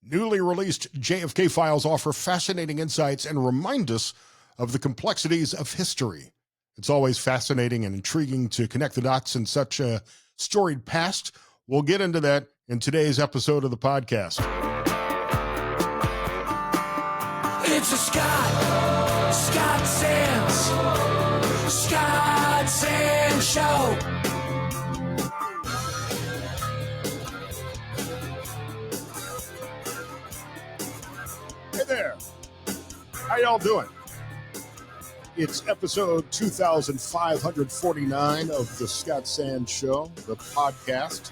Newly released JFK Files offer fascinating insights and remind us of the complexities of history. It's always fascinating and intriguing to connect the dots in such a storied past. We'll get into that in today's episode of the podcast. It's a Scott Sands Show. Hey there. How y'all doing? It's episode 2549 of the Scott Sands Show, the podcast.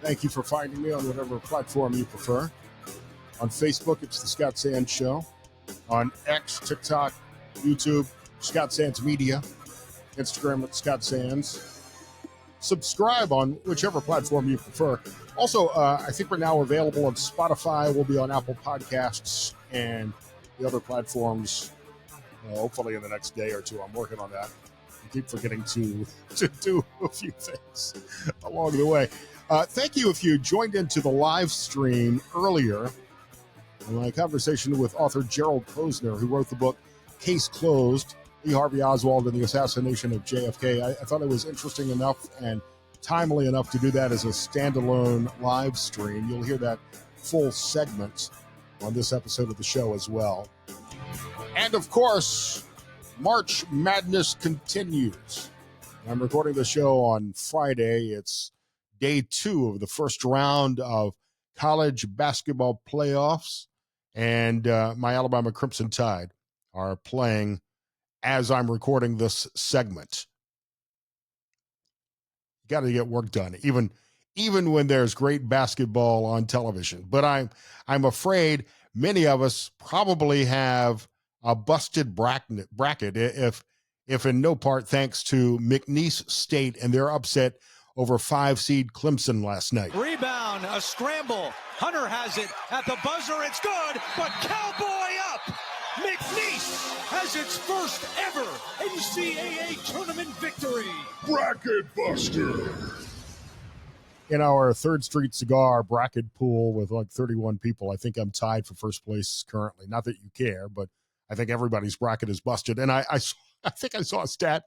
Thank you for finding me on whatever platform you prefer. On Facebook, it's the Scott Sands Show. On X, TikTok, YouTube, Scott Sands Media. Instagram at Scott Sands. Subscribe on whichever platform you prefer. Also, I think we're now available on Spotify. We'll be on Apple Podcasts and the other platforms, hopefully in the next day or two. I'm working on that. I keep forgetting to do a few things along the way. Thank you if you joined into the live stream earlier. In my conversation with author Gerald Posner, who wrote the book Case Closed, Lee Harvey Oswald and the Assassination of JFK. I thought it was interesting enough and timely enough to do that as a standalone live stream. You'll hear that full segment on this episode of the show as well. And of course, March Madness continues. I'm recording the show on Friday. It's day 2 of the first round of college basketball playoffs. And my Alabama Crimson Tide are playing as I'm recording this segment. You got to get work done, even when there's great basketball on television. But I'm afraid many of us probably have a busted bracket, if in no part thanks to McNeese State and their upset over 5-seed Clemson last night. Rebound, a scramble. Hunter has it at the buzzer. It's good, but Cowboy up. McNeese has its first ever NCAA tournament victory. Bracket Buster. In our 3rd Street Cigar bracket pool with like 31 people, I think I'm tied for first place currently. Not that you care, but I think everybody's bracket is busted. And I think I saw a stat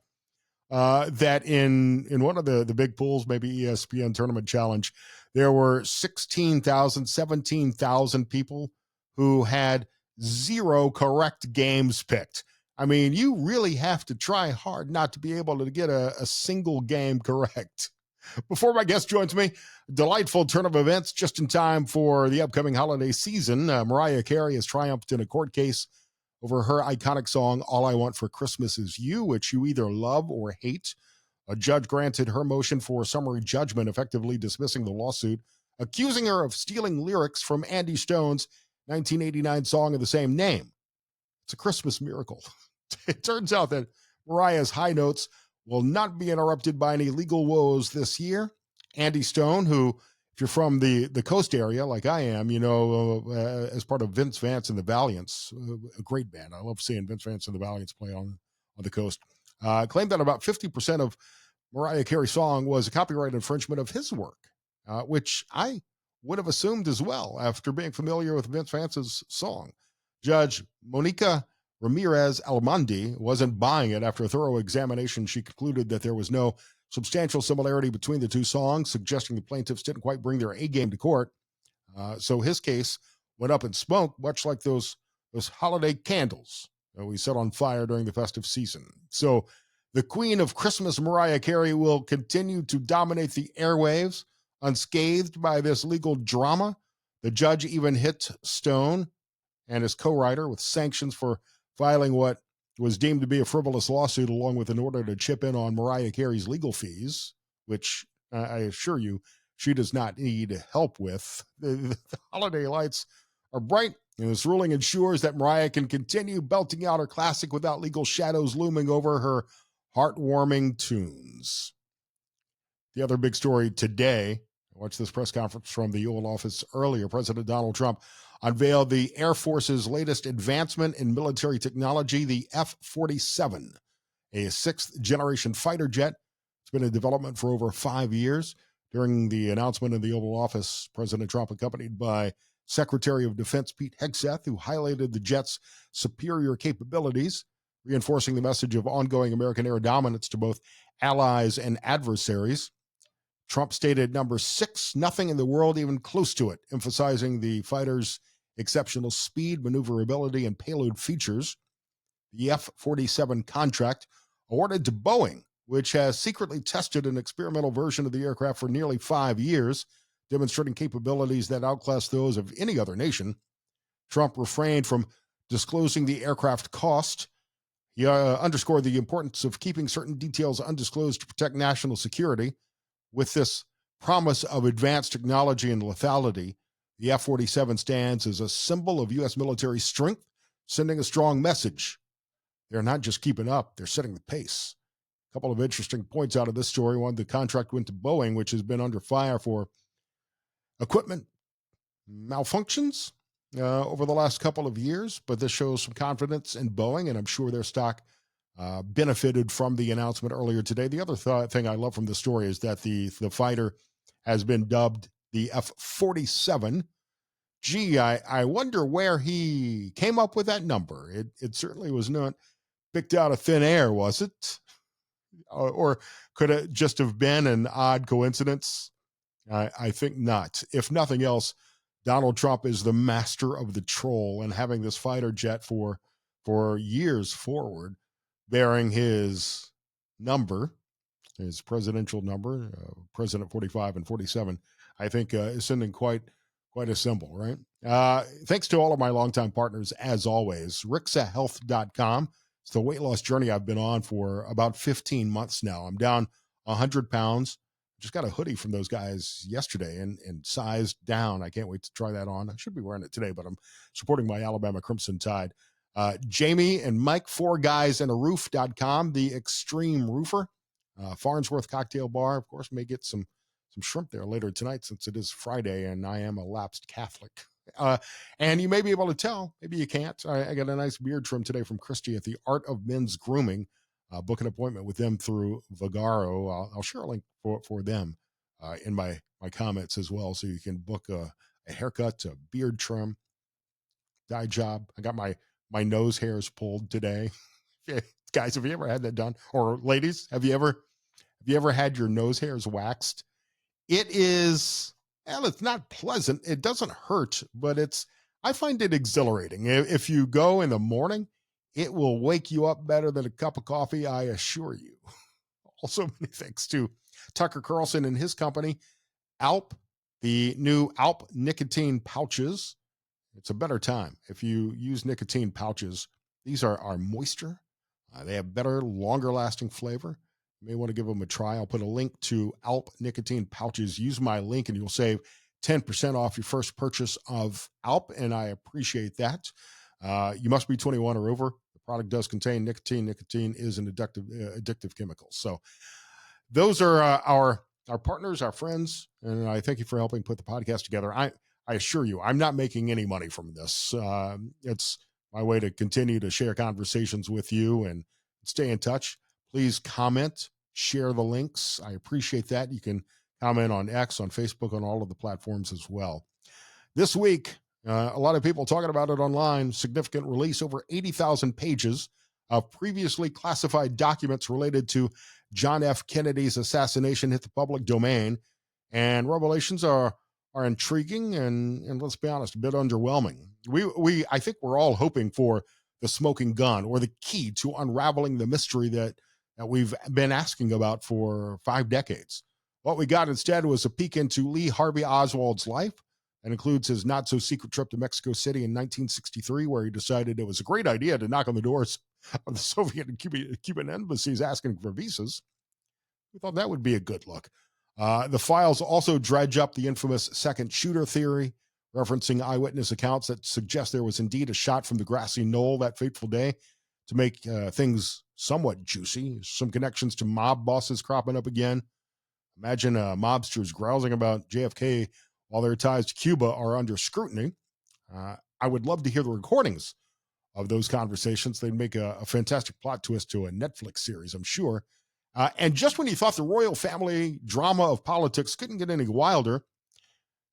that in one of the big pools, maybe ESPN Tournament Challenge, there were 17,000 people who had 0 correct games picked. I mean, you really have to try hard not to be able to get a single game correct. Before my guest joins me, delightful turn of events just in time for the upcoming holiday season. Mariah Carey has triumphed in a court case over her iconic song, All I Want for Christmas Is You, which you either love or hate. A judge granted her motion for summary judgment, effectively dismissing the lawsuit, accusing her of stealing lyrics from Andy Stone's 1989 song of the same name. It's a Christmas miracle. It turns out that Mariah's high notes will not be interrupted by any legal woes this year. Andy Stone, who, if you're from the coast area like I am, you know, as part of Vince Vance and the Valiants, a great band. I love seeing Vince Vance and the Valiants play on the coast. Claimed that about 50% of Mariah Carey's song was a copyright infringement of his work, which I would have assumed as well after being familiar with Vince Vance's song. Judge Monica Ramirez Almondi wasn't buying it. After a thorough examination, she concluded that there was no substantial similarity between the two songs, suggesting the plaintiffs didn't quite bring their A game to court. So his case went up in smoke, much like those holiday candles that we set on fire during the festive season. So the Queen of Christmas, Mariah Carey, will continue to dominate the airwaves unscathed by this legal drama. The judge even hit Stone and his co-writer with sanctions for filing what was deemed to be a frivolous lawsuit, along with an order to chip in on Mariah Carey's legal fees, which I assure you she does not need help with. The holiday lights are bright, and this ruling ensures that Mariah can continue belting out her classic without legal shadows looming over her heartwarming tunes. The other big story today, I watched this press conference from the Oval Office earlier. President Donald Trump unveiled the Air Force's latest advancement in military technology, the F-47, a 6th-generation fighter jet. It's been in development for over 5 years. During the announcement in the Oval Office, President Trump, accompanied by Secretary of Defense Pete Hegseth, who highlighted the jet's superior capabilities, reinforcing the message of ongoing American air dominance to both allies and adversaries. Trump stated number 6, nothing in the world even close to it, emphasizing the fighter's exceptional speed, maneuverability, and payload features. The F-47 contract awarded to Boeing, which has secretly tested an experimental version of the aircraft for nearly 5 years, demonstrating capabilities that outclass those of any other nation. Trump refrained from disclosing the aircraft cost. He underscored the importance of keeping certain details undisclosed to protect national security. With this promise of advanced technology and lethality, the F-47 stands as a symbol of U.S. military strength, sending a strong message. They're not just keeping up, they're setting the pace. A couple of interesting points out of this story. One, the contract went to Boeing, which has been under fire for equipment malfunctions over the last couple of years, but this shows some confidence in Boeing, and I'm sure their stock benefited from the announcement earlier today. The other thing I love from the story is that the fighter has been dubbed the F-47. Gee, I wonder where he came up with that number. It certainly was not picked out of thin air, was it? Or could it just have been an odd coincidence? I think not. If nothing else, Donald Trump is the master of the troll, and having this fighter jet for years forward, bearing his number, his presidential number, President 45 and 47, I think is sending quite a symbol, right? Thanks to all of my longtime partners, as always. RixaHealth.com. It's the weight loss journey I've been on for about 15 months now. I'm down 100 pounds. Just got a hoodie from those guys yesterday and sized down. I can't wait to try that on. I should be wearing it today, but I'm supporting my Alabama Crimson Tide. Jamie and Mike, 4guysandaroof.com, the extreme roofer. Farnsworth Cocktail Bar, of course, may get some shrimp there later tonight since it is Friday and I am a lapsed Catholic. And you may be able to tell, maybe you can't. I got a nice beard trim today from Christy at the Art of Men's Grooming. Book an appointment with them through Vagaro. I'll share a link for them in my comments as well, so you can book a haircut, a beard trim, dye job. I got my nose hairs pulled today. Guys, have you ever had that done? Or ladies, have you ever had your nose hairs waxed? It is, well, it's not pleasant. It doesn't hurt, but I find it exhilarating. If you go in the morning, it will wake you up better than a cup of coffee, I assure you. Also, many thanks to Tucker Carlson and his company, Alp, the new Alp nicotine pouches. It's a better time if you use nicotine pouches. These are moister. They have better, longer-lasting flavor. You may want to give them a try. I'll put a link to Alp nicotine pouches. Use my link and you'll save 10% off your first purchase of Alp, and I appreciate that. You must be 21 or over. The product does contain nicotine. Nicotine is an addictive chemical. So those are our partners, our friends, and I thank you for helping put the podcast together. I assure you, I'm not making any money from this. It's my way to continue to share conversations with you and stay in touch. Please comment, share the links. I appreciate that. You can comment on X, on Facebook, on all of the platforms as well. This week, a lot of people talking about it online. Significant release, over 80,000 pages of previously classified documents related to John F. Kennedy's assassination hit the public domain. And revelations are intriguing and let's be honest, a bit underwhelming. I think we're all hoping for the smoking gun or the key to unraveling the mystery that we've been asking about for 5 decades. What we got instead was a peek into Lee Harvey Oswald's life. That includes his not-so-secret trip to Mexico City in 1963, where he decided it was a great idea to knock on the doors of the Soviet and Cuban embassies asking for visas. We thought that would be a good look. The files also dredge up the infamous second shooter theory, referencing eyewitness accounts that suggest there was indeed a shot from the grassy knoll that fateful day. To make things somewhat juicy, some connections to mob bosses cropping up again. Imagine mobsters grousing about JFK while their ties to Cuba are under scrutiny. I would love to hear the recordings of those conversations. They'd make a fantastic plot twist to a Netflix series, I'm sure. And just when you thought the royal family drama of politics couldn't get any wilder,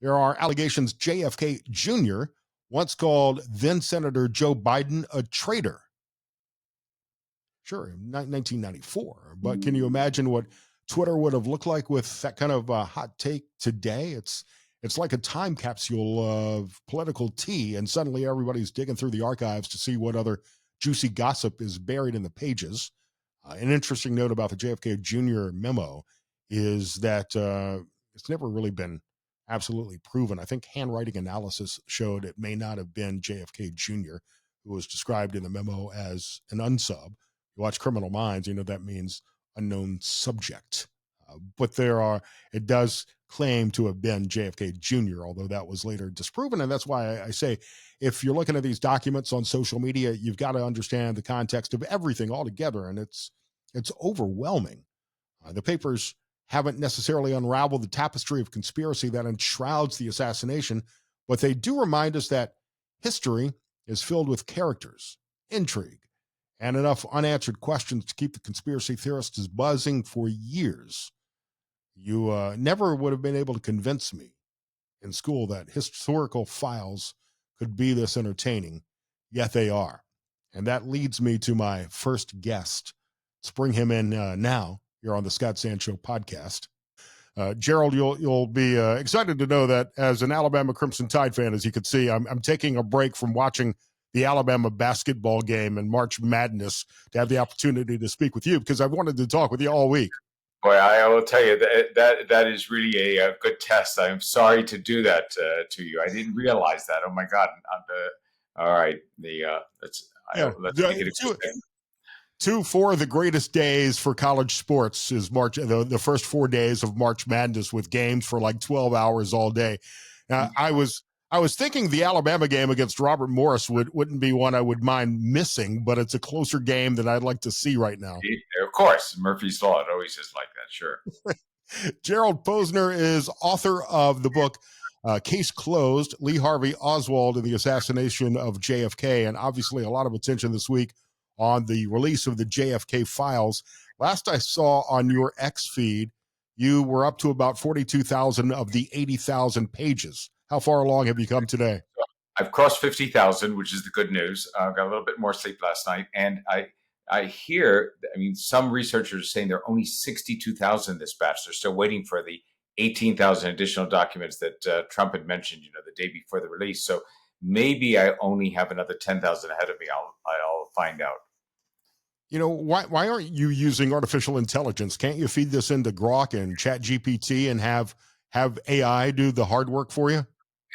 There are allegations JFK Jr. once called then Senator Joe Biden a traitor. Sure, in 1994. But can you imagine what Twitter would have looked like with that kind of hot take today? It's like a time capsule of political tea, and suddenly everybody's digging through the archives to see what other juicy gossip is buried in the pages. An interesting note about the JFK Jr. memo is that it's never really been absolutely proven. I think handwriting analysis showed it may not have been JFK Jr., who was described in the memo as an unsub. You watch Criminal Minds, you know that means unknown subject. But it does claim to have been JFK Jr., although that was later disproven. And that's why I say, if you're looking at these documents on social media, you've got to understand the context of everything altogether. And it's overwhelming. The papers haven't necessarily unraveled the tapestry of conspiracy that enshrouds the assassination, but they do remind us that history is filled with characters, intrigue, and enough unanswered questions to keep the conspiracy theorists buzzing for years. You never would have been able to convince me in school that historical files could be this entertaining, yet they are. And that leads me to my first guest. Let's bring him in now. You're on the Scott Sand Show podcast. Gerald, you'll be excited to know that as an Alabama Crimson Tide fan, as you can see, I'm taking a break from watching the Alabama basketball game and March Madness to have the opportunity to speak with you, because I've wanted to talk with you all week. Boy, I will tell you that is really a good test. I'm sorry to do that to you. I didn't realize that. Oh my God! All right, let's make it four of the greatest days for college sports is March. The first 4 days of March Madness with games for like 12 hours all day. I was thinking the Alabama game against Robert Morris wouldn't be one I would mind missing, but it's a closer game than I'd like to see right now. Of course, Murphy's Law. It always is like that. Sure. Gerald Posner is author of the book Case Closed, Lee Harvey Oswald and the Assassination of JFK, and obviously a lot of attention this week on the release of the JFK Files. Last I saw on your X feed, you were up to about 42,000 of the 80,000 pages. How far along have you come today? I've crossed 50,000, which is the good news. I got a little bit more sleep last night. And I hear, some researchers are saying there are only 62,000 in this batch. They're still waiting for the 18,000 additional documents that Trump had mentioned, the day before the release. So maybe I only have another 10,000 ahead of me. I'll find out. Why aren't you using artificial intelligence? Can't you feed this into Grok and ChatGPT and have AI do the hard work for you?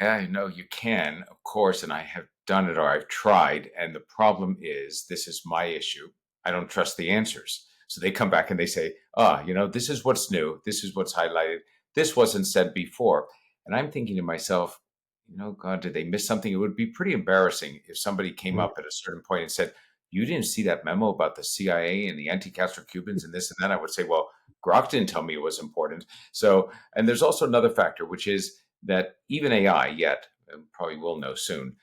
Yeah, you can, of course, and I have done it, or I've tried. And the problem is, this is my issue. I don't trust the answers. So they come back and they say, this is what's new. This is what's highlighted. This wasn't said before. And I'm thinking to myself, God, did they miss something? It would be pretty embarrassing if somebody came up at a certain point and said, you didn't see that memo about the CIA and the anti-Castro Cubans and this and that. I would say, well, Grok didn't tell me it was important. So, and there's also another factor, which is that even AI yet, and probably will know soon,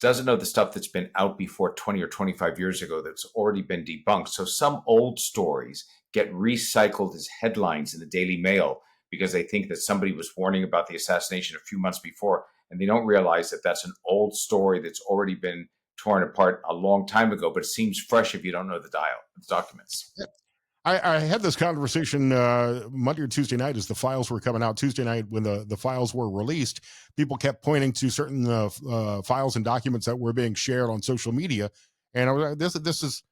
doesn't know the stuff that's been out before 20 or 25 years ago that's already been debunked. So some old stories get recycled as headlines in the Daily Mail because they think that somebody was warning about the assassination a few months before, and they don't realize that that's an old story that's already been torn apart a long time ago, but it seems fresh if you don't know the documents. I had this conversation Monday or Tuesday night as the files were coming out. Tuesday night when the files were released, people kept pointing to certain files and documents that were being shared on social media. And I was like, this is,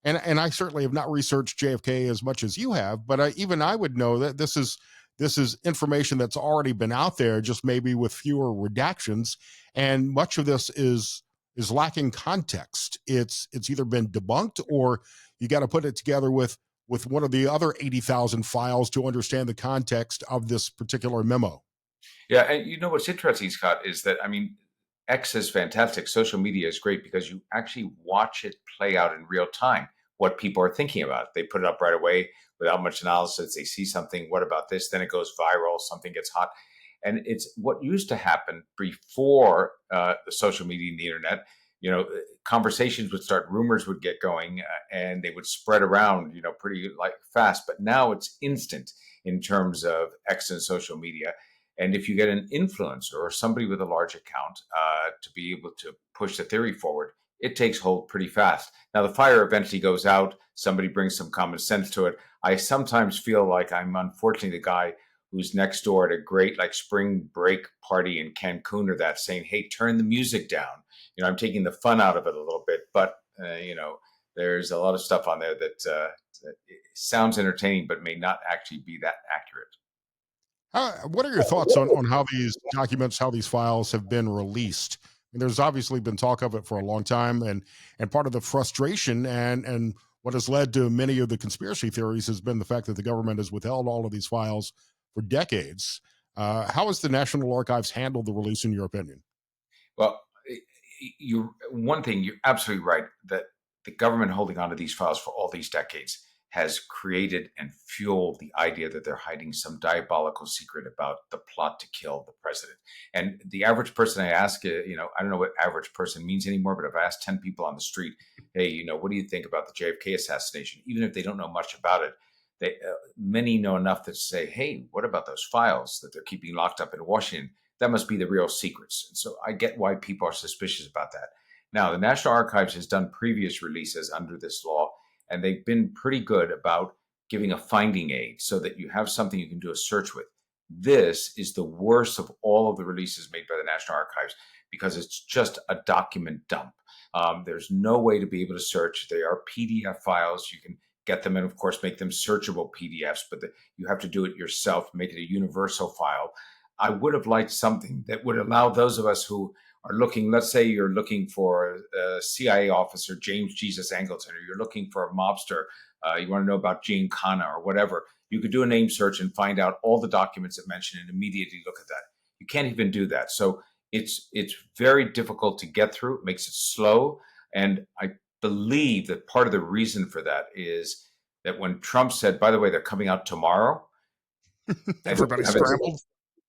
and I certainly have not researched JFK as much as you have, but even I would know that this is information that's already been out there, just maybe with fewer redactions. And much of this is lacking context. It's either been debunked or you got to put it together with one of the other 80,000 files to understand the context of this particular memo. Yeah, and what's interesting, Scott, is that, X is fantastic. Social media is great because you actually watch it play out in real time, what people are thinking about. They put it up right away without much analysis. They see something, what about this? Then it goes viral, something gets hot. And it's what used to happen before the social media and the internet. Conversations would start, rumors would get going, and they would spread around, pretty fast. But now it's instant in terms of X and social media. And if you get an influencer or somebody with a large account to be able to push the theory forward, it takes hold pretty fast. Now, the fire eventually goes out. Somebody brings some common sense to it. I sometimes feel like I'm unfortunately the guy who's next door at a great like spring break party in Cancun or that saying, hey, turn the music down. I'm taking the fun out of it a little bit, but, there's a lot of stuff on there that sounds entertaining, but may not actually be that accurate. What are your thoughts on how these documents, how these files have been released? And there's obviously been talk of it for a long time, and part of the frustration and what has led to many of the conspiracy theories has been the fact that the government has withheld all of these files for decades. How has the National Archives handled the release, in your opinion? Well, one thing, you're absolutely right that the government holding on to these files for all these decades has created and fueled the idea that they're hiding some diabolical secret about the plot to kill the president. And the average person I ask, I don't know what average person means anymore, but if I ask 10 people on the street, hey, what do you think about the JFK assassination? Even if they don't know much about it, many know enough to say, hey, what about those files that they're keeping locked up in Washington? That must be the real secrets. And so I get why people are suspicious about that. Now, the National Archives has done previous releases under this law, and they've been pretty good about giving a finding aid so that you have something you can do a search with. This is the worst of all of the releases made by the National Archives because it's just a document dump. There's no way to be able to search. They are PDF files. You can get them and, of course, make them searchable PDFs, but you have to do it yourself, make it a universal file. I would have liked something that would allow those of us who are looking, let's say you're looking for a CIA officer, James Jesus Angleton, or you're looking for a mobster, you want to know about Gene Khanna or whatever, you could do a name search and find out all the documents it mentioned and immediately look at that. You can't even do that. So it's very difficult to get through. It makes it slow. And I believe that part of the reason for that is that when Trump said, by the way, they're coming out tomorrow. Everybody scrambled.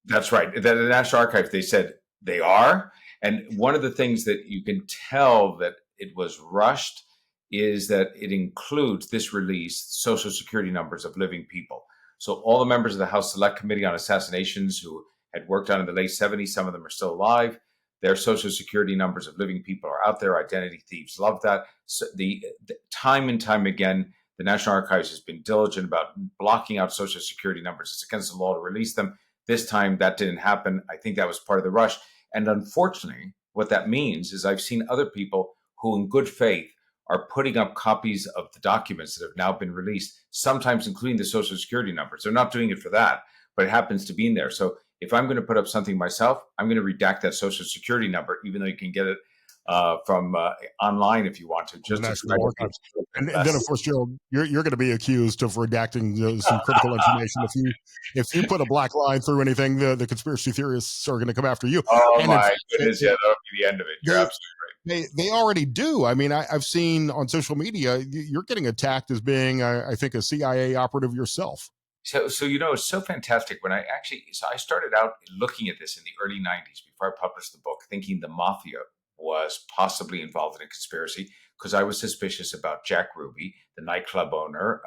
That's right. The National Archives, they said they are. And one of the things that you can tell that it was rushed is that it includes this release, social security numbers of living people. So all the members of the House Select Committee on Assassinations who had worked on in the late 70s, some of them are still alive. Their social security numbers of living people are out there. Identity thieves love that. So the time and time again, the National Archives has been diligent about blocking out social security numbers. It's against the law to release them. This time that didn't happen. I think that was part of the rush. And unfortunately, what that means is I've seen other people who in good faith are putting up copies of the documents that have now been released, sometimes including the social security numbers. They're not doing it for that, but it happens to be in there. So if I'm going to put up something myself, I'm going to redact that social security number, even though you can get it from online if you want to. Just and then, of course, Gerald, you're going to be accused of redacting some critical information if you put a black line through anything. The conspiracy theorists are going to come after you. Oh and my goodness! Yeah, that'll be the end of it. You're absolutely right. They already do. I mean, I've seen on social media you're getting attacked as being, I think, a CIA operative yourself. So it's so fantastic. When I started out looking at this in the early 90s before I published the book, thinking the mafia was possibly involved in a conspiracy because I was suspicious about Jack Ruby, the nightclub owner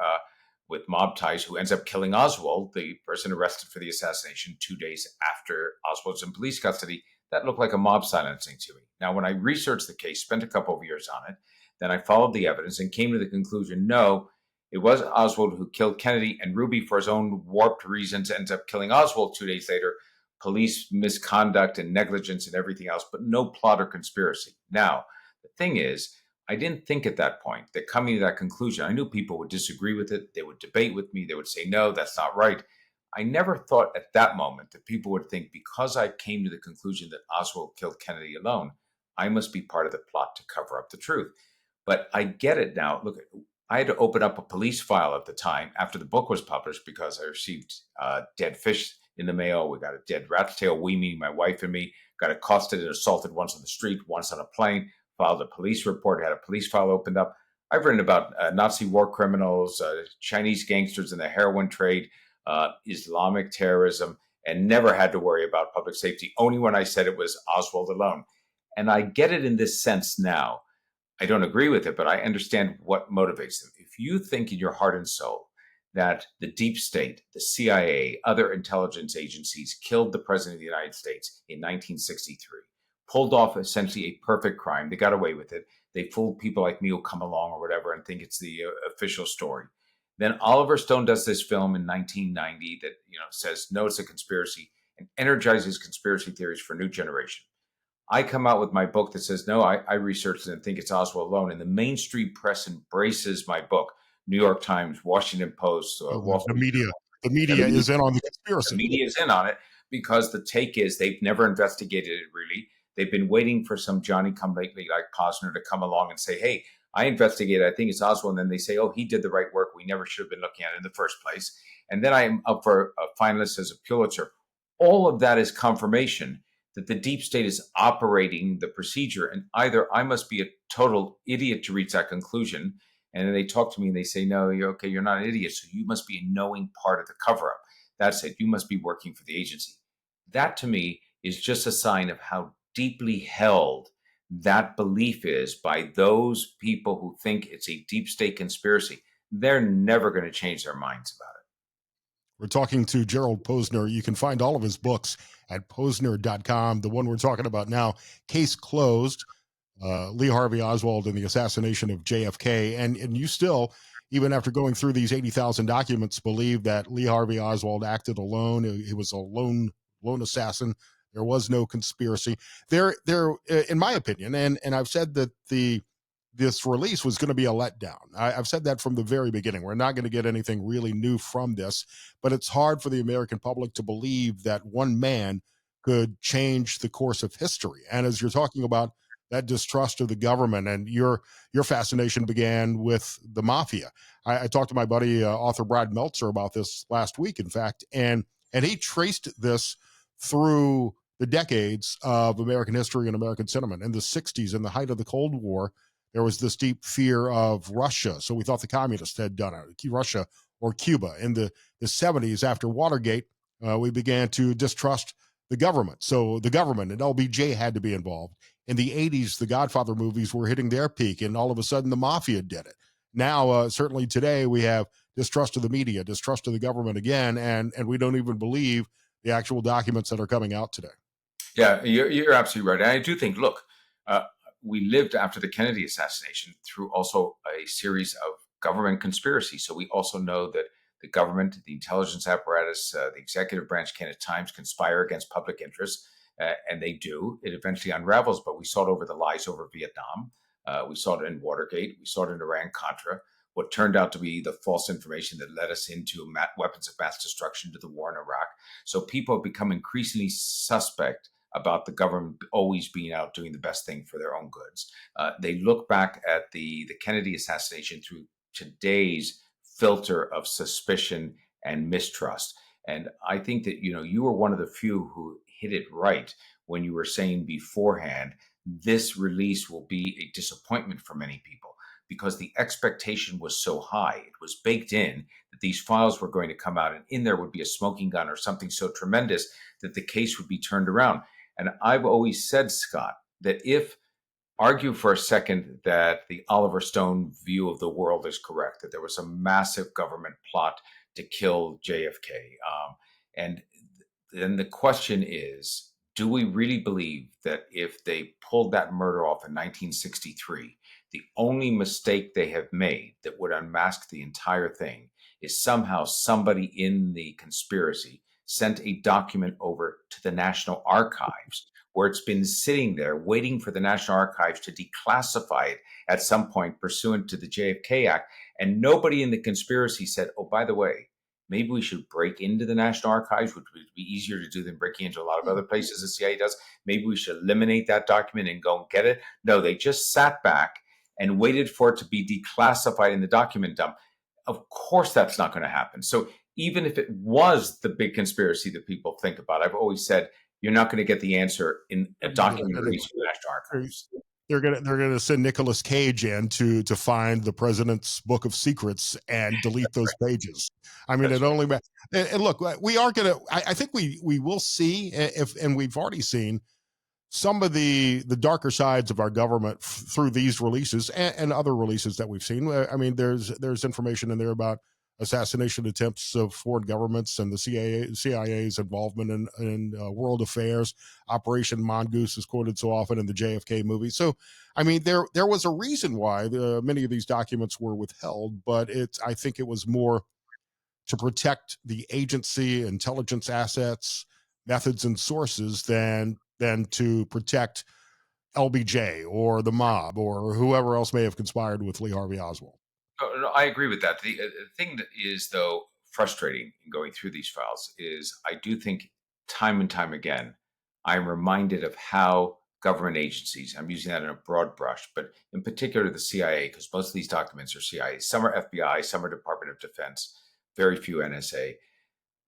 with mob ties who ends up killing Oswald, the person arrested for the assassination 2 days after Oswald's in police custody. That looked like a mob silencing to me. Now, when I researched the case, spent a couple of years on it, then I followed the evidence and came to the conclusion, no, it was Oswald who killed Kennedy, and Ruby, for his own warped reasons, ends up killing Oswald 2 days later. Police misconduct and negligence and everything else, but no plot or conspiracy. Now, the thing is, I didn't think at that point that coming to that conclusion, I knew people would disagree with it. They would debate with me. They would say, no, that's not right. I never thought at that moment that people would think because I came to the conclusion that Oswald killed Kennedy alone, I must be part of the plot to cover up the truth. But I get it now. Look, I had to open up a police file at the time after the book was published because I received dead fish in the mail. We got a dead rat's tail. We, meaning my wife and me, got accosted and assaulted once on the street, once on a plane, filed a police report, had a police file opened up. I've written about Nazi war criminals, Chinese gangsters in the heroin trade, Islamic terrorism, and never had to worry about public safety, only when I said it was Oswald alone. And I get it in this sense now. I don't agree with it, but I understand what motivates them. If you think in your heart and soul that the deep state, the CIA, other intelligence agencies killed the president of the United States in 1963, pulled off essentially a perfect crime. They got away with it. They fooled people like me who come along or whatever and think it's the official story. Then Oliver Stone does this film in 1990 that says no, it's a conspiracy and energizes conspiracy theories for a new generation. I come out with my book that says no, I researched it and think it's Oswald alone, and the mainstream press embraces my book. New York Times, Washington Post, Wall The Street media, Journal. the media is in on the The conspiracy. media is in on it because the take is they've never investigated it really. They've been waiting for some Johnny come lately like Posner to come along and say, hey, I investigated, I think it's Oswald. And then they say, oh, he did the right work. We never should have been looking at it in the first place. And then I am up for a finalist as a Pulitzer. All of that is confirmation that the deep state is operating the procedure. And either I must be a total idiot to reach that conclusion. And then they talk to me and they say, no, you're okay. You're not an idiot. So you must be a knowing part of the cover up. That's it. You must be working for the agency. That to me is just a sign of how deeply held that belief is by those people who think it's a deep state conspiracy. They're never going to change their minds about it. We're talking to Gerald Posner. You can find all of his books at posner.com. The one we're talking about now, Case Closed, Lee Harvey Oswald and the assassination of JFK. And you still, even after going through these 80,000 documents, believe that Lee Harvey Oswald acted alone. He was a lone assassin. There was no conspiracy. There, in my opinion, and I've said that this release was going to be a letdown. I've said that from the very beginning. We're not going to get anything really new from this, but it's hard for the American public to believe that one man could change the course of history. And as you're talking about that distrust of the government, and your fascination began with the mafia. I talked to my buddy, author Brad Meltzer, about this last week, in fact, and he traced this through the decades of American history and American sentiment. In the 60s, in the height of the Cold War, there was this deep fear of Russia. So we thought the communists had done it, Russia or Cuba. In the 70s, after Watergate, we began to distrust the government. So the government and LBJ had to be involved. In the 80s, the Godfather movies were hitting their peak, and all of a sudden the mafia did it. Now, certainly today, we have distrust of the media, distrust of the government again, and we don't even believe the actual documents that are coming out today. Yeah, you're absolutely right. And I do think, look, we lived after the Kennedy assassination through also a series of government conspiracies. So we also know that the government, the intelligence apparatus, the executive branch can at times conspire against public interest, and they do. It eventually unravels, but we saw it over the lies over Vietnam. We saw it in Watergate. We saw it in Iran-Contra. What turned out to be the false information that led us into weapons of mass destruction to the war in Iraq. So people have become increasingly suspect about the government always being out doing the best thing for their own goods. They look back at the Kennedy assassination through today's filter of suspicion and mistrust. And I think that, you were one of the few who hit it right when you were saying beforehand, this release will be a disappointment for many people because the expectation was so high. It was baked in that these files were going to come out and in there would be a smoking gun or something so tremendous that the case would be turned around. And I've always said, Scott, that if argue for a second that the Oliver Stone view of the world is correct, that there was a massive government plot to kill JFK. And then the question is, do we really believe that if they pulled that murder off in 1963, the only mistake they have made that would unmask the entire thing is somehow somebody in the conspiracy sent a document over to the National Archives where it's been sitting there waiting for the National Archives to declassify it at some point pursuant to the JFK Act. And nobody in the conspiracy said, oh, by the way, maybe we should break into the National Archives, which would be easier to do than breaking into a lot of other places the CIA does. Maybe we should eliminate that document and go and get it. No, they just sat back and waited for it to be declassified in the document dump. Of course, that's not going to happen. So even if it was the big conspiracy that people think about, I've always said, you're not going to get the answer in a document released from the National Archives. They're gonna send Nicolas Cage in to find the president's book of secrets and delete those pages. I mean, and look, we are gonna. I think we will see and we've already seen some of the darker sides of our government through these releases and other releases that we've seen. I mean, there's information in there about assassination attempts of foreign governments and the CIA's involvement in world affairs. Operation Mongoose is quoted so often in the JFK movie. So, I mean, there was a reason why many of these documents were withheld, but I think it was more to protect the agency, intelligence assets, methods, and sources than to protect LBJ or the mob or whoever else may have conspired with Lee Harvey Oswald. Oh, no, I agree with that. The thing that is, though, frustrating in going through these files is I do think time and time again, I'm reminded of how government agencies, I'm using that in a broad brush, but in particular the CIA, because most of these documents are CIA, some are FBI, some are Department of Defense, very few NSA.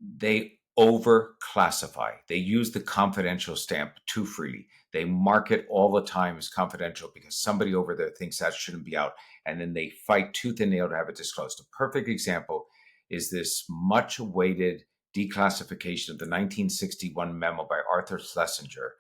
They overclassify. They use the confidential stamp too freely. They mark it all the time as confidential because somebody over there thinks that shouldn't be out. And then they fight tooth and nail to have it disclosed. A perfect example is this much awaited declassification of the 1961 memo by Arthur Schlesinger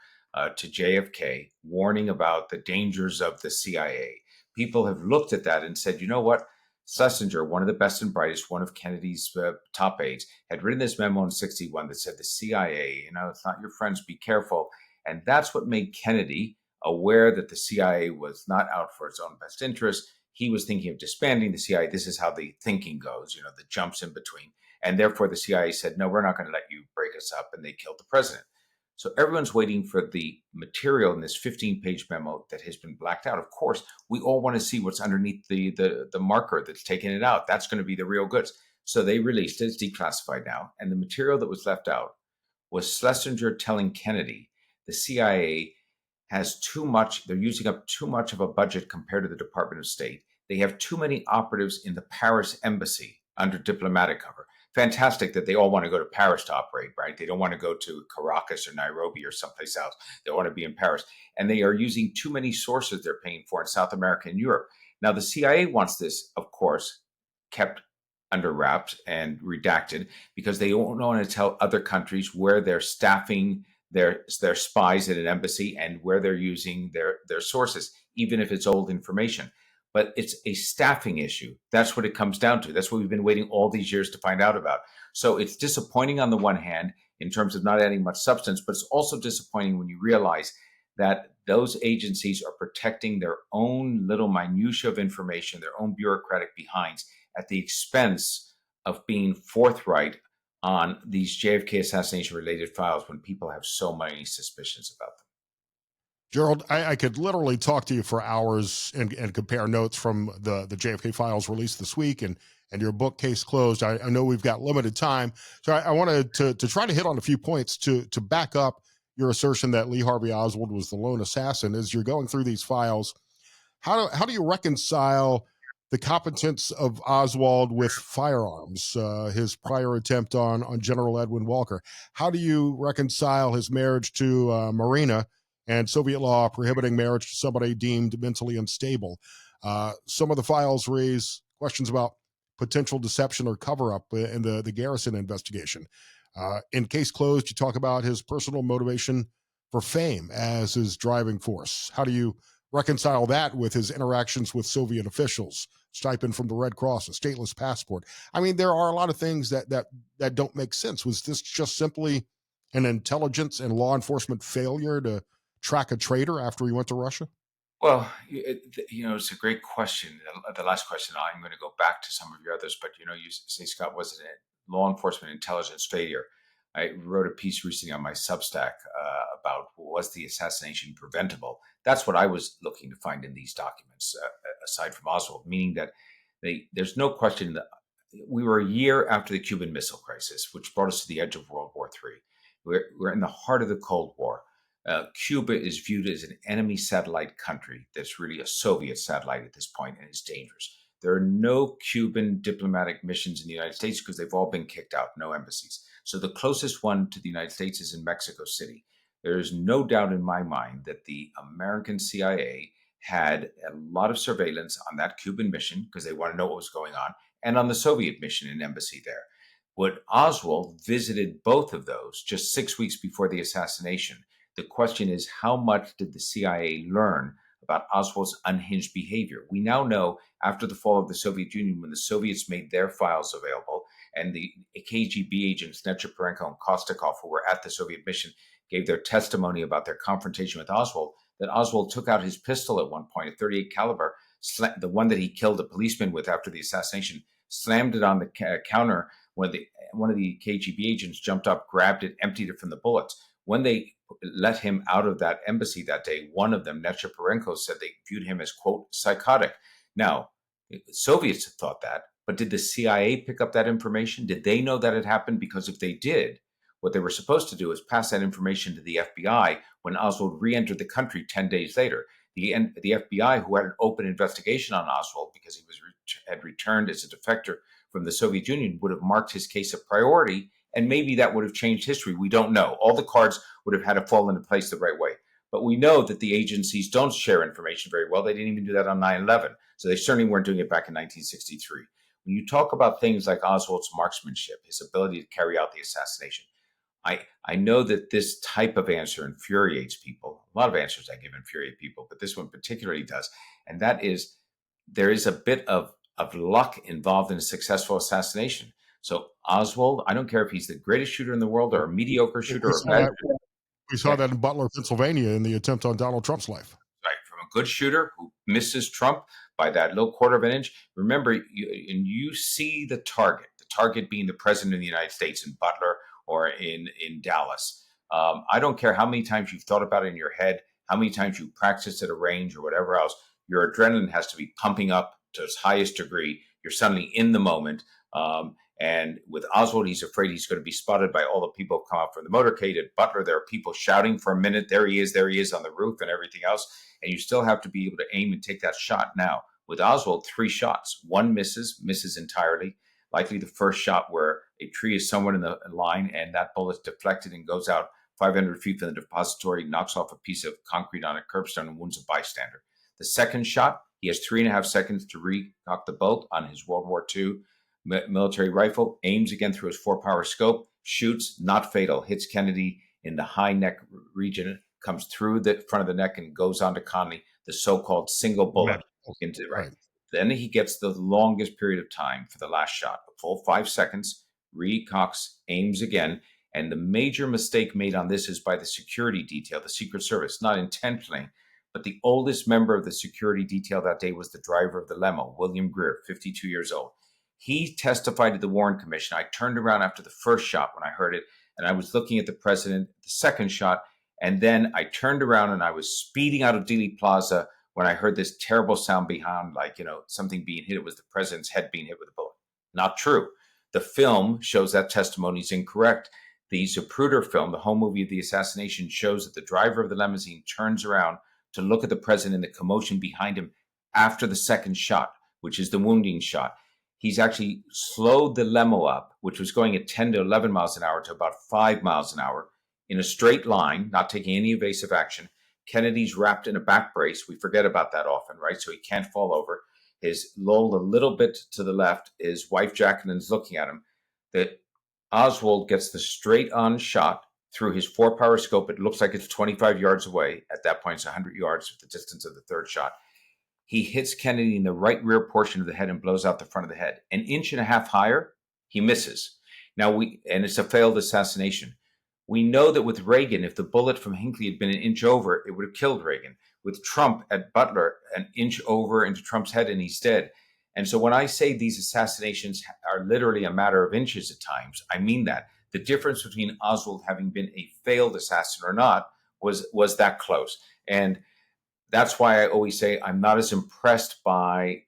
to JFK, warning about the dangers of the CIA. People have looked at that and said, you know what? Schlesinger, one of the best and brightest, one of Kennedy's top aides, had written this memo in 61 that said the CIA, it's not your friends, be careful. And that's what made Kennedy aware that the CIA was not out for its own best interest. He was thinking of disbanding the CIA. This is how the thinking goes, the jumps in between. And therefore the CIA said, no, we're not going to let you break us up. And they killed the president. So everyone's waiting for the material in this 15-page memo that has been blacked out. Of course, we all want to see what's underneath the marker that's taking it out. That's going to be the real goods. So they released it. It's declassified now. And the material that was left out was Schlesinger telling Kennedy the CIA has too much, they're using up too much of a budget compared to the Department of State. They have too many operatives in the Paris embassy under diplomatic cover. Fantastic that they all want to go to Paris to operate, right? They don't want to go to Caracas or Nairobi or someplace else. They want to be in Paris. And they are using too many sources they're paying for in South America and Europe. Now, the CIA wants this, of course, kept under wraps and redacted because they don't want to tell other countries where they're staffing their spies at an embassy and where they're using their sources, even if it's old information. But it's a staffing issue. That's what it comes down to. That's what we've been waiting all these years to find out about. So it's disappointing on the one hand in terms of not adding much substance, but it's also disappointing when you realize that those agencies are protecting their own little minutia of information, their own bureaucratic behinds at the expense of being forthright on these JFK assassination-related files when people have so many suspicions about them. Gerald, I could literally talk to you for hours and compare notes from the JFK Files released this week and your book, Case Closed. I know we've got limited time, so I wanted to try to hit on a few points to back up your assertion that Lee Harvey Oswald was the lone assassin. As you're going through these files, how do you reconcile the competence of Oswald with firearms, his prior attempt on General Edwin Walker? How do you reconcile his marriage to Marina and Soviet law prohibiting marriage to somebody deemed mentally unstable? Some of the files raise questions about potential deception or cover-up in the Garrison investigation. In Case Closed, you talk about his personal motivation for fame as his driving force. How do you reconcile that with his interactions with Soviet officials, stipend from the Red Cross, a stateless passport? I mean, there are a lot of things that don't make sense. Was this just simply an intelligence and law enforcement failure to track a traitor after he went to Russia? Well, it's a great question. The last question, I'm going to go back to some of your others, but you say, Scott, was it a law enforcement intelligence failure? I wrote a piece recently on my Substack about was the assassination preventable? That's what I was looking to find in these documents, aside from Oswald, meaning that there's no question that we were a year after the Cuban Missile Crisis, which brought us to the edge of World War III. We're in the heart of the Cold War. Cuba is viewed as an enemy satellite country that's really a Soviet satellite at this point and is dangerous. There are no Cuban diplomatic missions in the United States because they've all been kicked out, no embassies. So the closest one to the United States is in Mexico City. There is no doubt in my mind that the American CIA had a lot of surveillance on that Cuban mission because they want to know what was going on, and on the Soviet mission and embassy there. When Oswald visited both of those just 6 weeks before the assassination, the question is, how much did the CIA learn about Oswald's unhinged behavior. We now know, after the fall of the Soviet Union, when the Soviets made their files available, and the KGB agents Nechepurenko and Kostikov, who were at the Soviet mission, gave their testimony about their confrontation with Oswald, that Oswald took out his pistol at one point, a .38 caliber, the one that he killed a policeman with after the assassination, slammed it on the counter when one of the KGB agents jumped up, grabbed it, emptied it from the bullets. When they let him out of that embassy that day, one of them, Nechepurenko, said they viewed him as, quote, psychotic. Now, Soviets thought that, but did the CIA pick up that information? Did they know that it happened? Because if they did, what they were supposed to do is pass that information to the FBI when Oswald re-entered the country 10 days later. The FBI, who had an open investigation on Oswald because he had returned as a defector from the Soviet Union, would have marked his case a priority, and maybe that would have changed history. We don't know. All the cards would have had to fall into place the right way. But we know that the agencies don't share information very well. They didn't even do that on 9/11. So they certainly weren't doing it back in 1963. When you talk about things like Oswald's marksmanship, his ability to carry out the assassination, I know that this type of answer infuriates people. A lot of answers I give infuriate people, but this one particularly does. And that is, there is a bit of luck involved in a successful assassination. So Oswald, I don't care if he's the greatest shooter in the world or a mediocre shooter. We saw that in Butler, Pennsylvania, in the attempt on Donald Trump's life. Right, from a good shooter who misses Trump by that little quarter of an inch. Remember, you see the target being the president of the United States in Butler or in Dallas. I don't care how many times you've thought about it in your head, how many times you practiced at a range or whatever else. Your adrenaline has to be pumping up to its highest degree. You're suddenly in the moment. And with Oswald, he's afraid he's going to be spotted by all the people who come out from the motorcade. At Butler, there are people shouting for a minute, there he is on the roof and everything else. And you still have to be able to aim and take that shot. Now, with Oswald, 3 shots. One misses entirely. Likely the first shot where a tree is somewhere in the line and that bullet's deflected and goes out 500 feet from the depository, knocks off a piece of concrete on a curbstone and wounds a bystander. The second shot, he has 3.5 seconds to recock the bolt on his World War II military rifle, aims again through his 4-power scope, shoots, not fatal, hits Kennedy in the high neck region, comes through the front of the neck and goes on to Connally, the so-called single bullet into the right. Then he gets the longest period of time for the last shot, a full 5 seconds, recocks, aims again. And the major mistake made on this is by the security detail, the Secret Service, not intentionally, but the oldest member of the security detail that day was the driver of the limo, William Greer, 52 years old. He testified to the Warren Commission. I turned around after the first shot when I heard it, and I was looking at the president, the second shot, and then I turned around and I was speeding out of Dealey Plaza when I heard this terrible sound behind, like, something being hit. It was the president's head being hit with a bullet. Not true. The film shows that testimony is incorrect. The Zapruder film, the home movie of the assassination, shows that the driver of the limousine turns around to look at the president and the commotion behind him after the second shot, which is the wounding shot. He's actually slowed the limo up, which was going at 10 to 11 miles an hour, to about 5 miles an hour in a straight line, not taking any evasive action. Kennedy's wrapped in a back brace. We forget about that often, right? So he can't fall over. He's lulled a little bit to the left. His wife, Jacqueline's looking at him. That Oswald gets the straight-on shot through his 4-power scope. It looks like it's 25 yards away. At that point, it's 100 yards with the distance of the third shot. He hits Kennedy in the right rear portion of the head and blows out the front of the head. An inch and a half higher, he misses. Now and it's a failed assassination. We know that with Reagan, if the bullet from Hinckley had been an inch over, it would have killed Reagan. With Trump at Butler, an inch over into Trump's head and he's dead. And so when I say these assassinations are literally a matter of inches at times, I mean that. The difference between Oswald having been a failed assassin or not was that close. And that's why I always say I'm not as impressed by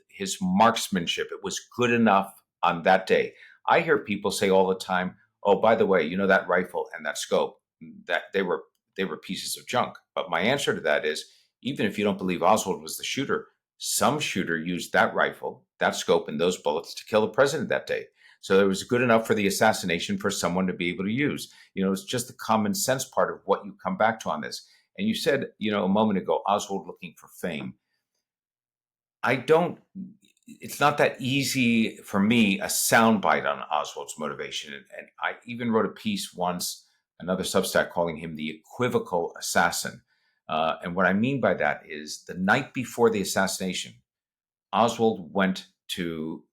his marksmanship. It was good enough on that day. I hear people say all the time, "Oh, by the way, that rifle and that scope, that they were pieces of junk." But my answer to that is, even if you don't believe Oswald was the shooter, some shooter used that rifle, that scope, and those bullets to kill the president that day. So it was good enough for the assassination for someone to be able to use. It's just the common sense part of what you come back to on this. And you said, a moment ago, Oswald looking for fame. It's not that easy for me, a soundbite on Oswald's motivation. And I even wrote a piece once, another Substack, calling him the equivocal assassin. And what I mean by that is the night before the assassination, Oswald went to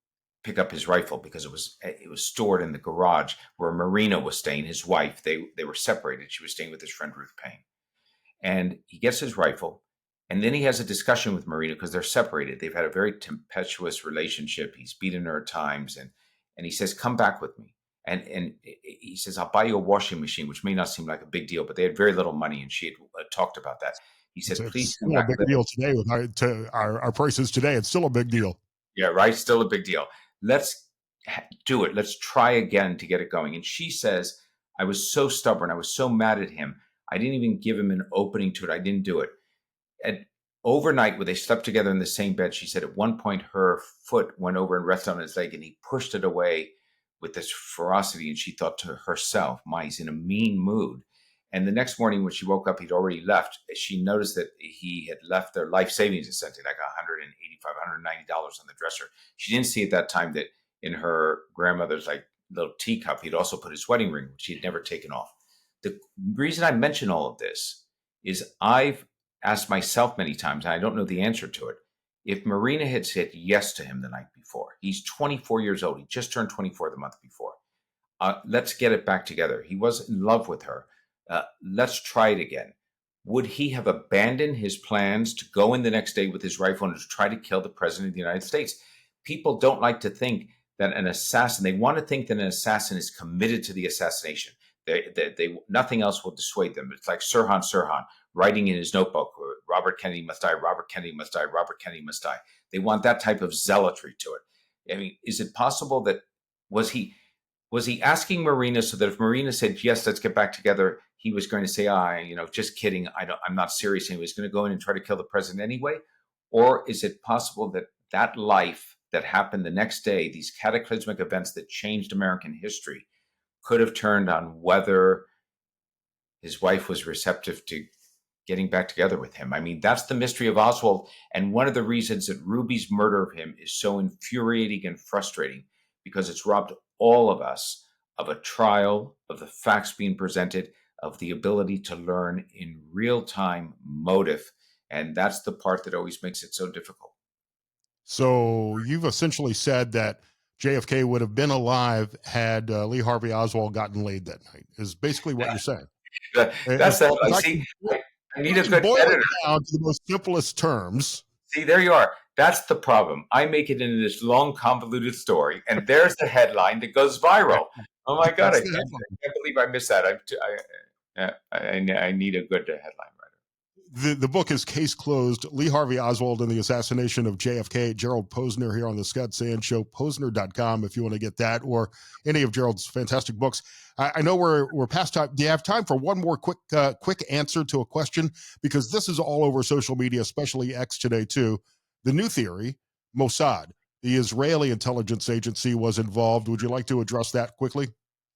pick up his rifle because it was stored in the garage where Marina was staying, his wife. They were separated. She was staying with his friend Ruth Payne. And he gets his rifle, and then he has a discussion with Marina because they're separated. They've had a very tempestuous relationship. He's beaten her at times, and he says, "Come back with me." And he says, "I'll buy you a washing machine," which may not seem like a big deal, but they had very little money, and she had talked about that. He said, "Please It's come still a back." big deal today with our prices today. It's still a big deal. Yeah, right. Still a big deal. Let's do it. Let's try again to get it going. And she says, "I was so stubborn. I was so mad at him. I didn't even give him an opening to it. I didn't do it." At overnight, when they slept together in the same bed, she said at one point her foot went over and rested on his leg, and he pushed it away with this ferocity. And she thought to herself, "My, he's in a mean mood." And the next morning, when she woke up, he'd already left. She noticed that he had left their life savings, essentially like $185, $190 on the dresser. She didn't see at that time that in her grandmother's like little teacup, he'd also put his wedding ring, which he had never taken off. The reason I mention all of this is I've asked myself many times, and I don't know the answer to it. If Marina had said yes to him the night before, he's 24 years old. He just turned 24 the month before. Let's get it back together. He was in love with her. Let's try it again. Would he have abandoned his plans to go in the next day with his rifle and to try to kill the president of the United States? People don't like to think that an assassin, they want to think that an assassin is committed to the assassination. Nothing else will dissuade them. It's like Sirhan writing in his notebook, "Robert Kennedy must die, Robert Kennedy must die, Robert Kennedy must die." They want that type of zealotry to it. I mean, is it possible that was he asking Marina so that if Marina said, "Yes, let's get back together," he was going to say, just kidding. I'm not serious. And he was going to go in and try to kill the president anyway? Or is it possible that that life that happened the next day, these cataclysmic events that changed American history, could have turned on whether his wife was receptive to getting back together with him? I mean, that's the mystery of Oswald. And one of the reasons that Ruby's murder of him is so infuriating and frustrating, because it's robbed all of us of a trial, of the facts being presented, of the ability to learn in real time motive. And that's the part that always makes it so difficult. So you've essentially said that JFK would have been alive had Lee Harvey Oswald gotten laid that night, is basically what you're saying. That's that. I see. I need a good boil editor. it down to the most simplest terms. See, there you are. That's the problem. I make it into this long, convoluted story, and there's the headline that goes viral. Oh my God! I can't believe I missed that. I need a good headline writer. The book is Case Closed, Lee Harvey Oswald and the Assassination of JFK. Gerald Posner here on the Scott Sand Show, Posner.com if you want to get that, or any of Gerald's fantastic books. I know we're past time. Do you have time for one more quick answer to a question? Because this is all over social media, especially X today too. The new theory, Mossad, the Israeli intelligence agency, was involved. Would you like to address that quickly?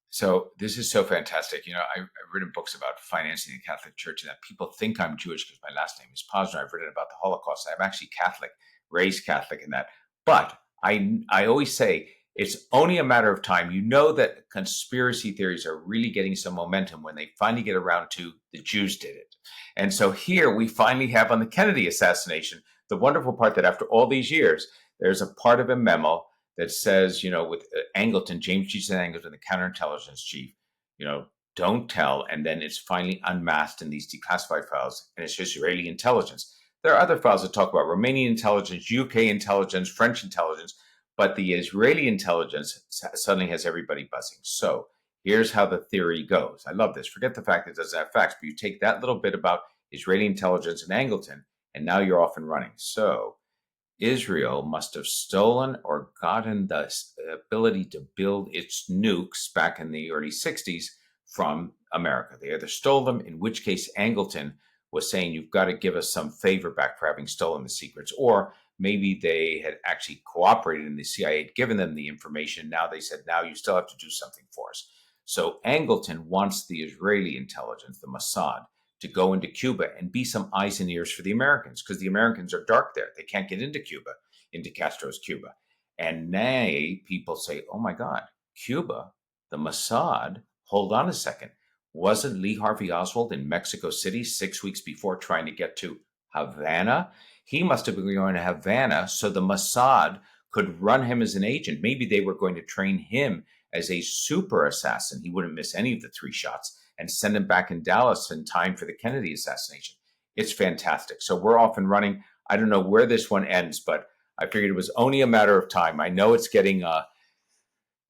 So this is so fantastic. I've written books about financing the Catholic Church, and that people think I'm Jewish because my last name is Posner. I've written about the Holocaust. I'm actually Catholic, raised Catholic in that. But I always say it's only a matter of time. You know that conspiracy theories are really getting some momentum when they finally get around to the Jews did it. And so here we finally have on the Kennedy assassination, the wonderful part that after all these years, there's a part of a memo that says, with Angleton, James G. Angleton, the counterintelligence chief, don't tell. And then it's finally unmasked in these declassified files, and it's Israeli intelligence. There are other files that talk about Romanian intelligence, UK intelligence, French intelligence, but the Israeli intelligence suddenly has everybody buzzing. So here's how the theory goes. I love this. Forget the fact that it doesn't have facts, but you take that little bit about Israeli intelligence and Angleton, and now you're off and running. So Israel must have stolen or gotten the ability to build its nukes back in the early 60s from America. They either stole them, in which case Angleton was saying, you've got to give us some favor back for having stolen the secrets, or maybe they had actually cooperated and the CIA had given them the information. Now they said, now you still have to do something for us. So Angleton wants the Israeli intelligence, the Mossad, to go into Cuba and be some eyes and ears for the Americans, because the Americans are dark there. They can't get into Cuba, into Castro's Cuba. And now people say, oh my God, Cuba, the Mossad, hold on a second. Wasn't Lee Harvey Oswald in Mexico City 6 weeks before trying to get to Havana? He must have been going to Havana so the Mossad could run him as an agent. Maybe they were going to train him as a super assassin. He wouldn't miss any of the 3 shots and send him back in Dallas in time for the Kennedy assassination. It's fantastic. So we're off and running. I don't know where this one ends, but I figured it was only a matter of time. I know it's getting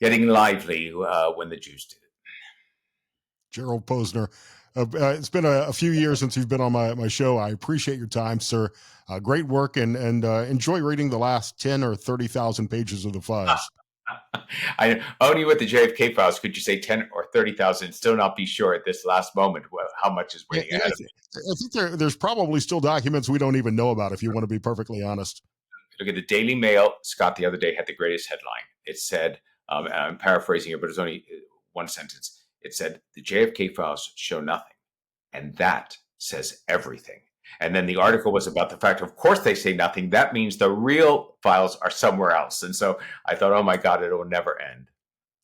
lively when the Jews did it. Gerald Posner. It's been a few years since you've been on my show. I appreciate your time, sir. Great work, and enjoy reading the last 10 or 30,000 pages of the files. I only with the JFK files could you say 10 or 30,000 and still not be sure at this last moment how much is waiting ahead of me. I think there's probably still documents we don't even know about, if you want to be perfectly honest. Look at the Daily Mail. Scott, the other day, had the greatest headline. It said, and I'm paraphrasing here, but it's only one sentence. It said, the JFK files show nothing. And that says everything. And then the article was about the fact, of course, they say nothing. That means the real files are somewhere else. And so I thought, oh my God, it will never end.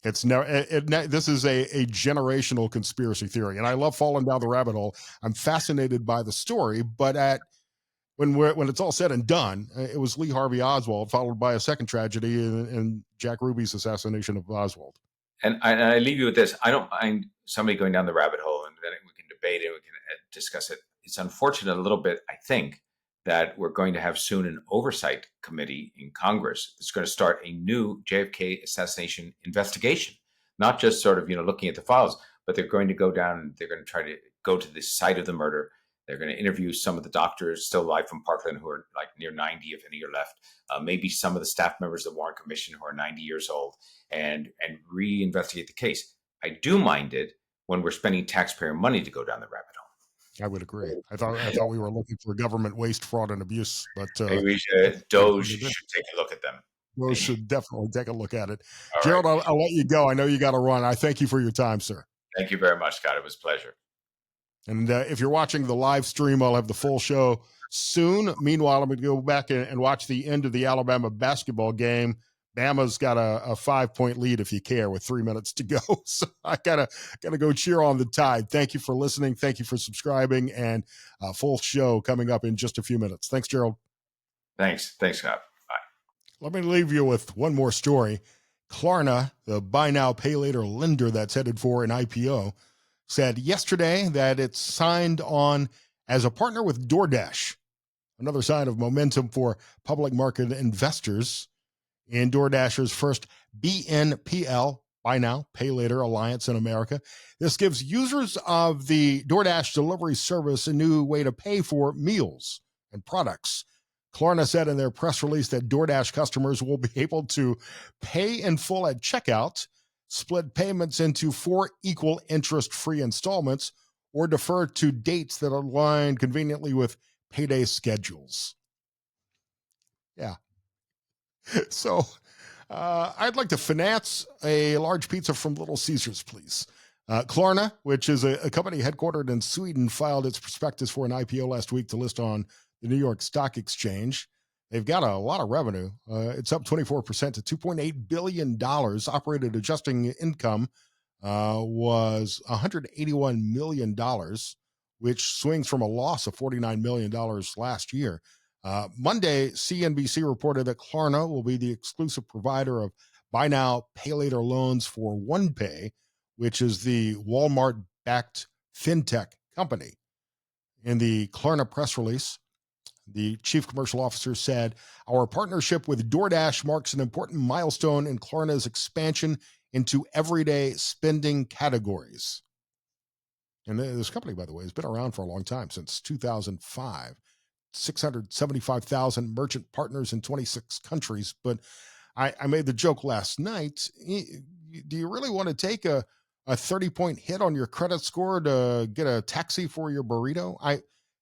It's never. This is a generational conspiracy theory, and I love falling down the rabbit hole. I'm fascinated by the story, but when it's all said and done, it was Lee Harvey Oswald, followed by a second tragedy in Jack Ruby's assassination of Oswald. And I leave you with this. I don't mind somebody going down the rabbit hole, and then we can debate it, we can discuss it. It's unfortunate a little bit, I think, that we're going to have soon an oversight committee in Congress that's going to start a new JFK assassination investigation, not just sort of, looking at the files, but they're going to go down and they're going to try to go to the site of the murder. They're going to interview some of the doctors still alive from Parkland who are like near 90, if any are left, maybe some of the staff members of the Warren Commission who are 90 years old, and reinvestigate the case. I do mind it when we're spending taxpayer money to go down the rabbit hole. I would agree. I thought we were looking for government waste, fraud, and abuse, but maybe DOJ should take a look at them. DOJ should definitely take a look at it. All Gerald, right. I'll let you go. I know you got to run. I thank you for your time, sir. Thank you very much, Scott. It was a pleasure. And if you're watching the live stream, I'll have the full show soon. Meanwhile, I'm going to go back and watch the end of the Alabama basketball game. Bama's got a 5-point lead, if you care, with 3 minutes to go. So I gotta go cheer on the Tide. Thank you for listening. Thank you for subscribing, and a full show coming up in just a few minutes. Thanks, Gerald. Thanks, Scott. Bye. Let me leave you with one more story. Klarna, the buy now, pay later lender that's headed for an IPO, said yesterday that it's signed on as a partner with DoorDash. Another sign of momentum for public market investors in DoorDash's first BNPL, Buy Now, Pay Later alliance in America. This gives users of the DoorDash delivery service a new way to pay for meals and products. Klarna said in their press release that DoorDash customers will be able to pay in full at checkout, split payments into 4 equal interest-free installments, or defer to dates that align conveniently with payday schedules. Yeah. So I'd like to finance a large pizza from Little Caesars, please. Klarna, which is a company headquartered in Sweden, filed its prospectus for an IPO last week to list on the New York Stock Exchange. They've got a lot of revenue. It's up 24% to $2.8 billion. Operated adjusting income was $181 million, which swings from a loss of $49 million last year. Monday, CNBC reported that Klarna will be the exclusive provider of buy now, pay later loans for OnePay, which is the Walmart-backed fintech company. In the Klarna press release, the chief commercial officer said, "Our partnership with DoorDash marks an important milestone in Klarna's expansion into everyday spending categories." And this company, by the way, has been around for a long time, since 2005. 675,000 merchant partners in 26 countries. But I made the joke last night. Do you really want to take a 30-point hit on your credit score to get a taxi for your burrito?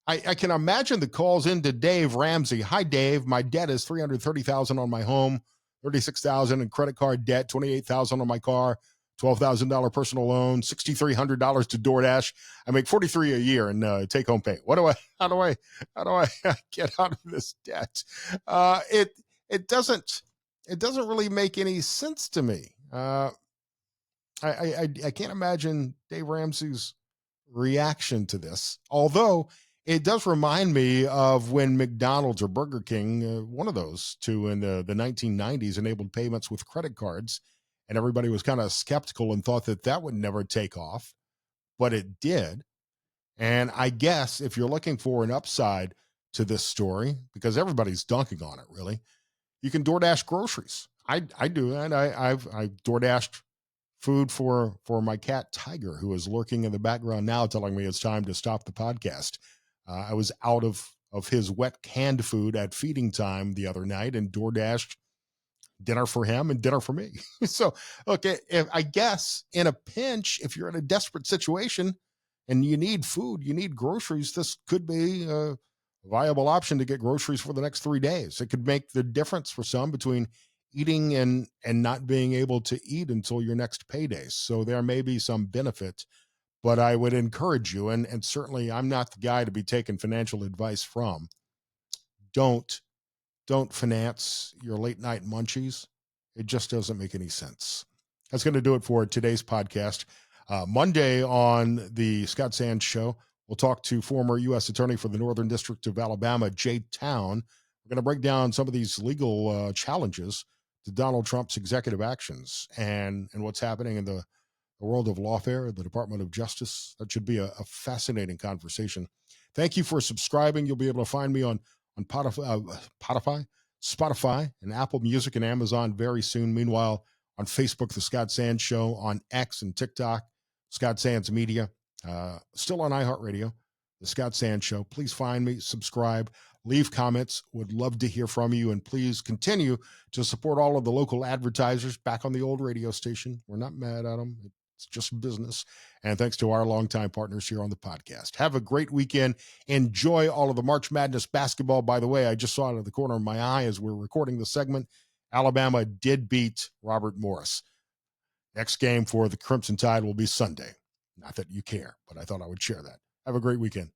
I can imagine the calls into Dave Ramsey. "Hi, Dave. My debt is $330,000 on my home, $36,000 in credit card debt, $28,000 on my car, $12,000 personal loan, $6,300 to DoorDash. I make $43,000 a year in take-home pay. How do I get out of this debt?" It doesn't really make any sense to me. I can't imagine Dave Ramsey's reaction to this, although it does remind me of when McDonald's or Burger King, one of those two in the 1990s, enabled payments with credit cards. And everybody was kind of skeptical and thought that that would never take off, but it did. And I guess if you're looking for an upside to this story, because everybody's dunking on it, really, you can DoorDash groceries. I do that. I've DoorDashed food for my cat Tiger, who is lurking in the background now, telling me it's time to stop the podcast. I was out of his wet canned food at feeding time the other night and DoorDashed dinner for him and dinner for me. So, okay, I guess in a pinch, if you're in a desperate situation and you need food, you need groceries, this could be a viable option to get groceries for the next 3 days. It could make the difference for some between eating and not being able to eat until your next payday. So there may be some benefit, but I would encourage you, and certainly I'm not the guy to be taking financial advice from. Don't finance your late night munchies. It just doesn't make any sense. That's going to do it for today's podcast. Monday on the Scott Sands Show, we'll talk to former U.S. Attorney for the Northern District of Alabama, Jay Town. We're going to break down some of these legal challenges to Donald Trump's executive actions and what's happening in the world of lawfare, the Department of Justice. That should be a fascinating conversation. Thank you for subscribing. You'll be able to find me on Spotify, and Apple Music and Amazon very soon. Meanwhile, on Facebook, The Scott Sands Show, on X and TikTok, Scott Sands Media, still on iHeartRadio, The Scott Sands Show. Please find me, subscribe, leave comments. Would love to hear from you, and please continue to support all of the local advertisers back on the old radio station. We're not mad at them. It's just business. And thanks to our longtime partners here on the podcast. Have a great weekend. Enjoy all of the March Madness basketball. By the way, I just saw it out of the corner of my eye as we're recording the segment. Alabama did beat Robert Morris. Next game for the Crimson Tide will be Sunday. Not that you care, but I thought I would share that. Have a great weekend.